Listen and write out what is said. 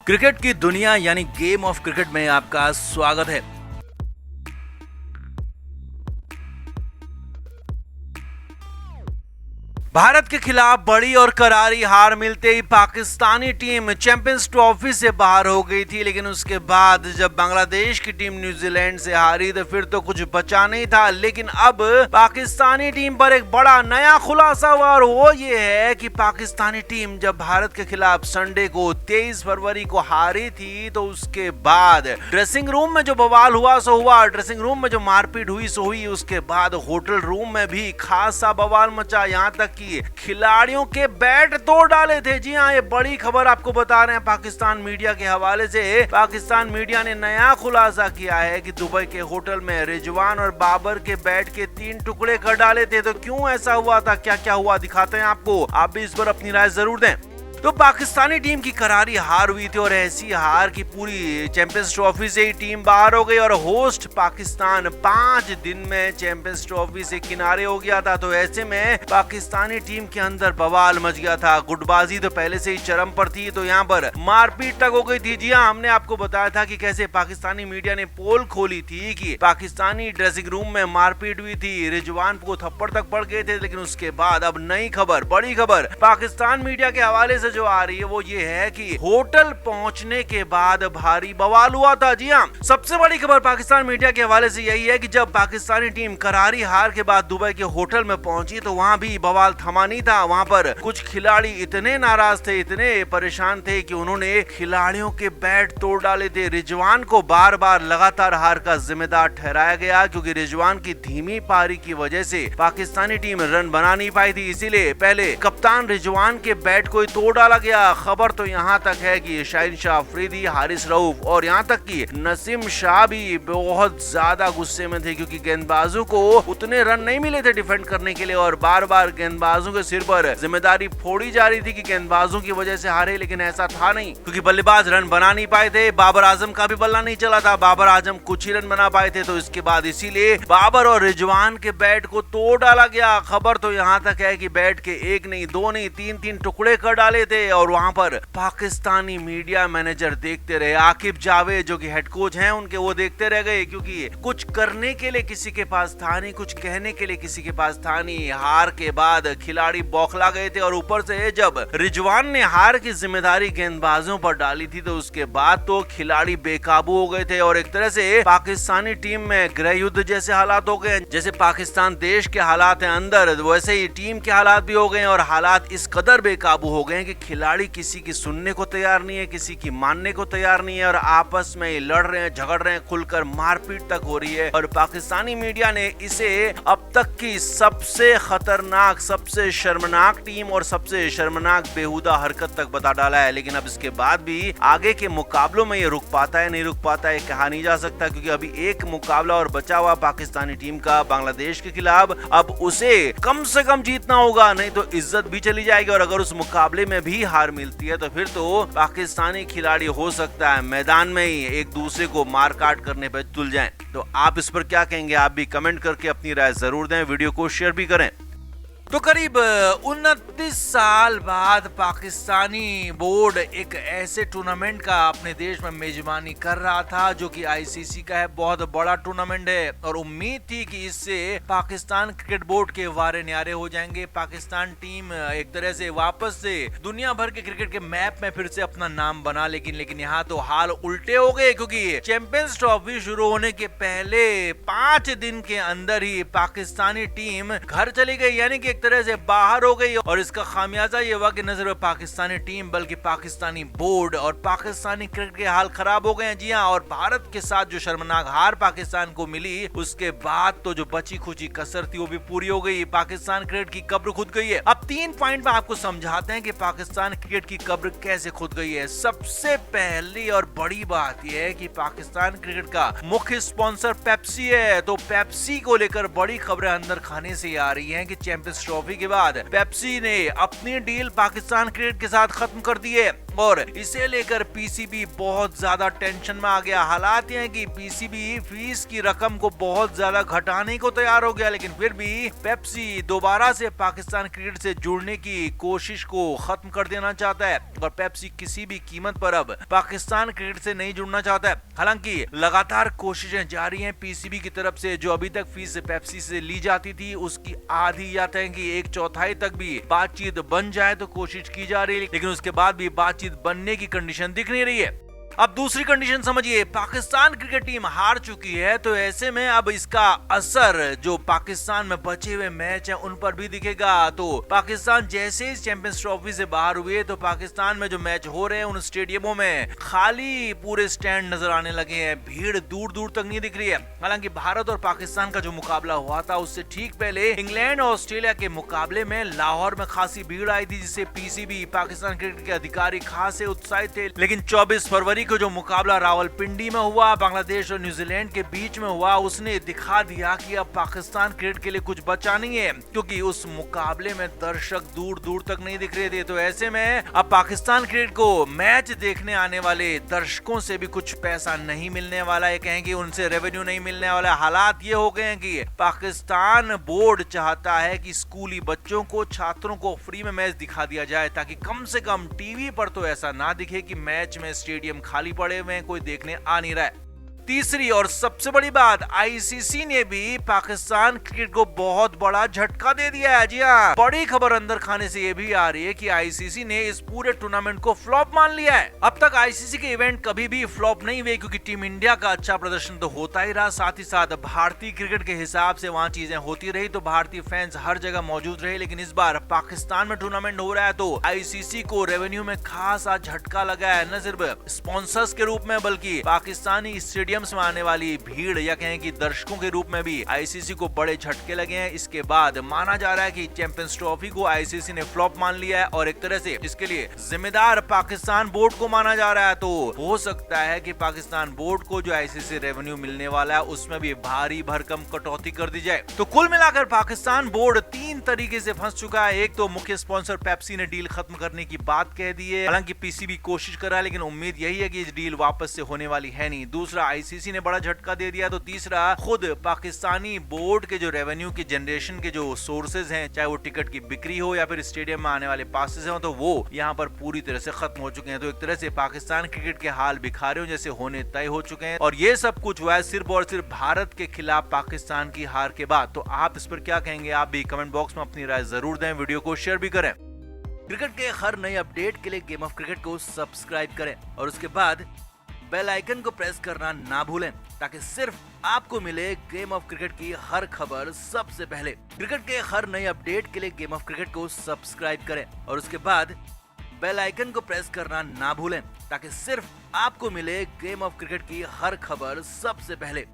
Cricket की दुनिया यानी गेम ऑफ क्रिकेट में आपका स्वागत है। भारत के खिलाफ बड़ी और करारी हार मिलते ही पाकिस्तानी टीम चैंपियंस ट्रॉफी से बाहर हो गई थी, लेकिन उसके बाद जब बांग्लादेश की टीम न्यूजीलैंड से हारी तो फिर तो कुछ बचा नहीं था। लेकिन अब पाकिस्तानी टीम पर एक बड़ा नया खुलासा हुआ और वो ये है कि पाकिस्तानी टीम जब भारत के खिलाफ संडे को 23 फरवरी को हारी थी तो उसके बाद ड्रेसिंग रूम में जो बवाल हुआ सो हुआ, ड्रेसिंग रूम में जो मारपीट हुई सो हुई, उसके बाद होटल रूम में भी खासा बवाल मचा, यहाँ तक खिलाड़ियों के बैट तोड़ डाले थे। जी हाँ, ये बड़ी खबर आपको बता रहे हैं पाकिस्तान मीडिया के हवाले से। पाकिस्तान मीडिया ने नया खुलासा किया है कि दुबई के होटल में रिजवान और बाबर के बैट के 3 टुकड़े कर डाले थे। तो क्यों ऐसा हुआ था, क्या क्या हुआ, दिखाते हैं आपको। आप भी इस पर अपनी राय जरूर दें। तो पाकिस्तानी टीम की करारी हार हुई थी और ऐसी हार की पूरी चैंपियंस ट्रॉफी से ही टीम बाहर हो गई और होस्ट पाकिस्तान 5 दिन में चैंपियंस ट्रॉफी से किनारे हो गया था। तो ऐसे में पाकिस्तानी टीम के अंदर बवाल मच गया था। गुटबाजी तो पहले से ही चरम पर थी, तो यहाँ पर मारपीट तक हो गई थी। जी हाँ, हमने आपको बताया था कि कैसे पाकिस्तानी मीडिया ने पोल खोली थी कि पाकिस्तानी ड्रेसिंग रूम में मारपीट हुई थी, रिजवान को थप्पड़ तक पड़ गए थे। लेकिन उसके बाद अब नई खबर, बड़ी खबर पाकिस्तान मीडिया के हवाले से जो आ रही है वो ये है कि होटल पहुंचने के बाद भारी बवाल हुआ था। जी हाँ, सबसे बड़ी खबर पाकिस्तान मीडिया के हवाले से यही है कि जब पाकिस्तानी टीम करारी हार के बाद दुबई के होटल में पहुंची तो वहां भी बवाल थमा नहीं था। वहां पर कुछ खिलाड़ी इतने नाराज थे, इतने परेशान थे कि उन्होंने खिलाड़ियों के बैट तोड़ डाले थे। रिजवान को बार बार लगातार हार का जिम्मेदार ठहराया गया क्योंकि रिजवान की धीमी पारी की वजह से पाकिस्तानी टीम रन बना नहीं पाई थी। इसीलिए पहले कप्तान रिजवान के बैट को तोड़ डाला गया। खबर तो यहाँ तक है कि शाहिन शाह अफरीदी, हारिस रऊफ और यहाँ तक कि नसीम शाह भी बहुत ज्यादा गुस्से में थे क्योंकि गेंदबाजों को उतने रन नहीं मिले थे डिफेंड करने के लिए और बार बार गेंदबाजों के सिर पर जिम्मेदारी फोड़ी जा रही थी कि गेंदबाजों की वजह से हारे। लेकिन ऐसा था नहीं क्योंकि बल्लेबाज रन बना नहीं पाए थे। बाबर आजम का भी बल्ला नहीं चला था, बाबर आजम कुछ ही रन बना पाए थे। तो इसके बाद इसीलिए बाबर और रिजवान के बैट को तोड़ डाला गया। खबर तो यहाँ तक है कि बैट के 1 नहीं 2 नहीं 3 टुकड़े कर डाले थे और वहां पर पाकिस्तानी मीडिया मैनेजर देखते रहे। आकिब जावेद जो कि हेड कोच हैं उनके, वो देखते रह गए क्योंकि कुछ करने के लिए किसी के पास था नहीं, कुछ कहने के लिए किसी के पास था नहीं। हार के बाद खिलाड़ी बौखला गए थे और ऊपर से जब रिजवान ने हार की जिम्मेदारी गेंदबाजों पर डाली थी तो उसके बाद तो खिलाड़ी बेकाबू हो गए थे और एक तरह से पाकिस्तानी टीम में गृह युद्ध जैसे हालात हो गए। जैसे पाकिस्तान देश के हालात हैं अंदर, वैसे ही टीम के हालात भी हो गए और हालात इस कदर बेकाबू हो गए कि खिलाड़ी किसी की सुनने को तैयार नहीं है, किसी की मानने को तैयार नहीं है और आपस में लड़ रहे हैं, झगड़ रहे हैं, खुलकर मारपीट तक हो रही है। और पाकिस्तानी मीडिया ने इसे अब तक की सबसे खतरनाक, सबसे शर्मनाक टीम और सबसे शर्मनाक बेहुदा हरकत तक बता डाला है। लेकिन अब इसके बाद भी आगे के मुकाबलों में ये रुक पाता है, नहीं रुक पाता है, कहा नहीं जा सकता क्योंकि अभी एक मुकाबला और बचा हुआ पाकिस्तानी टीम का बांग्लादेश के खिलाफ। अब उसे कम से कम जीतना होगा, नहीं तो इज्जत भी चली जाएगी और अगर उस मुकाबले में भी हार मिलती है तो फिर तो पाकिस्तानी खिलाड़ी हो सकता है मैदान में ही एक दूसरे को मार काट करने पर तुल जाएं। तो आप इस पर क्या कहेंगे, आप भी कमेंट करके अपनी राय जरूर दें, वीडियो को शेयर भी करें। तो करीब 29 साल बाद पाकिस्तानी बोर्ड एक ऐसे टूर्नामेंट का अपने देश में मेजबानी कर रहा था जो कि आईसीसी का है, बहुत बड़ा टूर्नामेंट है और उम्मीद थी कि इससे पाकिस्तान क्रिकेट बोर्ड के वारे न्यारे हो जाएंगे। पाकिस्तान टीम एक तरह से वापस से दुनिया भर के क्रिकेट के मैप में फिर से अपना नाम बना। लेकिन यहाँ तो हाल उल्टे हो गए क्योंकि चैंपियंस ट्रॉफी शुरू होने के पहले 5 दिन के अंदर ही पाकिस्तानी टीम घर चली गई, यानी कि एक तरह से बाहर हो गई और इसका खामियाजा ये हुआ कि न सिर्फ पाकिस्तानी टीम बल्कि पाकिस्तानी बोर्ड और पाकिस्तानी क्रिकेट के हाल खराब हो गए हैं। जी हाँ, और भारत के साथ जो शर्मनाक हार पाकिस्तान को मिली उसके बाद तो जो बची खुची कसर थी वो भी पूरी हो गई। पाकिस्तान क्रिकेट की कब्र खुद गई है। अब 3 पॉइंट में आपको समझाते हैं कि पाकिस्तान क्रिकेट की कब्र कैसे खुद गई है। सबसे पहली और बड़ी बात यह है कि पाकिस्तान क्रिकेट का मुख्य स्पॉन्सर पेप्सी है। तो पेप्सी को लेकर बड़ी खबरें अंदर खाने से आ रही है कि चैंपियंस ट्रॉफी के बाद पेप्सी ने अपनी डील पाकिस्तान क्रिकेट के साथ खत्म कर दी है। और इसे लेकर पीसीबी बहुत ज्यादा टेंशन में आ गया। हालात ये हैं कि पीसीबी फीस की रकम को बहुत ज्यादा घटाने को तैयार हो गया, लेकिन फिर भी पेप्सी दोबारा से पाकिस्तान क्रिकेट से जुड़ने की कोशिश को खत्म कर देना चाहता है और पेप्सी किसी भी कीमत पर अब पाकिस्तान क्रिकेट से नहीं जुड़ना चाहता है। हालांकि लगातार कोशिशें जारी हैं पीसीबी की तरफ से। जो अभी तक फीस पेप्सी से ली जाती थी उसकी आधी या कि 1/4 तक भी बातचीत बन जाए तो कोशिश की जा रही है, लेकिन उसके बाद भी बातचीत बनने की कंडीशन दिख नहीं रही है। अब दूसरी कंडीशन समझिए, पाकिस्तान क्रिकेट टीम हार चुकी है, तो ऐसे में अब इसका असर जो पाकिस्तान में बचे हुए मैच हैं उन पर भी दिखेगा। तो पाकिस्तान जैसे ही चैंपियंस ट्रॉफी से बाहर हुए तो पाकिस्तान में जो मैच हो रहे हैं उन स्टेडियमों में खाली पूरे स्टैंड नजर आने लगे हैं, भीड़ दूर दूर तक नहीं दिख रही है। हालांकि भारत और पाकिस्तान का जो मुकाबला हुआ था उससे ठीक पहले इंग्लैंड और ऑस्ट्रेलिया के मुकाबले में लाहौर में खासी भीड़ आई थी, जिससे पीसीबी पाकिस्तान क्रिकेट के अधिकारी खासे उत्साहित थे। लेकिन 24 फरवरी को जो मुकाबला रावलपिंडी में हुआ, बांग्लादेश और न्यूजीलैंड के बीच में हुआ, उसने दिखा दिया कि अब पाकिस्तान क्रिकेट के लिए कुछ बचा नहीं है, क्योंकि उस मुकाबले में दर्शक दूर दूर तक नहीं दिख रहे थे। तो ऐसे में अब पाकिस्तान क्रिकेट को मैच देखने आने वाले दर्शकों से भी कुछ पैसा नहीं मिलने वाला है, कहेंगे उनसे रेवेन्यू नहीं मिलने वाला। हालात ये हो गए हैं कि पाकिस्तान बोर्ड चाहता है कि स्कूली बच्चों को, छात्रों को फ्री में मैच दिखा दिया जाए, ताकि कम से कम टीवी पर तो ऐसा ना दिखे कि मैच में स्टेडियम खाली पड़े हुए हैं, कोई देखने आ नहीं रहा है। तीसरी और सबसे बड़ी बात, आईसीसी ने भी पाकिस्तान क्रिकेट को बहुत बड़ा झटका दे दिया है। जी हाँ, बड़ी खबर अंदर खाने से ये भी आ रही है कि आईसीसी ने इस पूरे टूर्नामेंट को फ्लॉप मान लिया है। अब तक आईसीसी के इवेंट कभी भी फ्लॉप नहीं हुए, क्योंकि टीम इंडिया का अच्छा प्रदर्शन तो होता ही रहा, साथ ही साथ भारतीय क्रिकेट के हिसाब से वहाँ चीजें होती रही, तो भारतीय फैंस हर जगह मौजूद रहे। लेकिन इस बार पाकिस्तान में टूर्नामेंट हो रहा है तो आईसीसी को रेवेन्यू में खासा झटका लगा है, न सिर्फ स्पॉन्सर्स के रूप में बल्कि पाकिस्तानी स्टेडियम में आने वाली भीड़ या कहें कि दर्शकों के रूप में भी आईसीसी को बड़े झटके लगे हैं। इसके बाद माना जा रहा है कि चैंपियंस ट्रॉफी को आईसीसी ने फ्लॉप मान लिया है और एक तरह से इसके लिए जिम्मेदार पाकिस्तान बोर्ड को माना जा रहा है। तो हो सकता है कि पाकिस्तान बोर्ड को जो आईसीसी रेवेन्यू मिलने वाला है उसमें भी भारी भरकम कटौती कर दी जाए। तो कुल मिलाकर पाकिस्तान बोर्ड 3 तरीके से फंस चुका है। एक तो मुख्य स्पॉन्सर पेप्सी ने डील खत्म करने की बात कह दी है, हालांकि पीसीबी कोशिश कर रहा है, लेकिन उम्मीद यही है कि इस डील वापस से होने वाली है नहीं। दूसरा, आईसीसी ने बड़ा झटका दे दिया। तो तीसरा, खुद पाकिस्तानी बोर्ड के जो रेवेन्यू की जनरेशन के जो सोर्सेज हैं, चाहे वो टिकट की बिक्री हो या फिर स्टेडियम में आने वाले पासेस हो, तो वो यहाँ पर पूरी तरह से खत्म हो चुके हैं। तो एक तरह से पाकिस्तान क्रिकेट के हाल भिखारियों जैसे होने तय हो चुके हैं और ये सब कुछ हुआ है सिर्फ और सिर्फ भारत के खिलाफ पाकिस्तान की हार के बाद। तो आप इस पर क्या कहेंगे? आप भी कमेंट बॉक्स में अपनी राय जरूर दें, वीडियो को शेयर भी करें। क्रिकेट के हर नए अपडेट के लिए गेम ऑफ क्रिकेट को सब्सक्राइब करें और उसके बाद बेल आइकन को प्रेस करना ना भूलें, ताकि सिर्फ आपको मिले गेम ऑफ क्रिकेट की हर खबर सबसे पहले। क्रिकेट के हर नए अपडेट के लिए गेम ऑफ क्रिकेट को सब्सक्राइब करें और उसके बाद बेल आइकन को प्रेस करना ना भूलें, ताकि सिर्फ आपको मिले गेम ऑफ क्रिकेट की हर खबर सबसे पहले।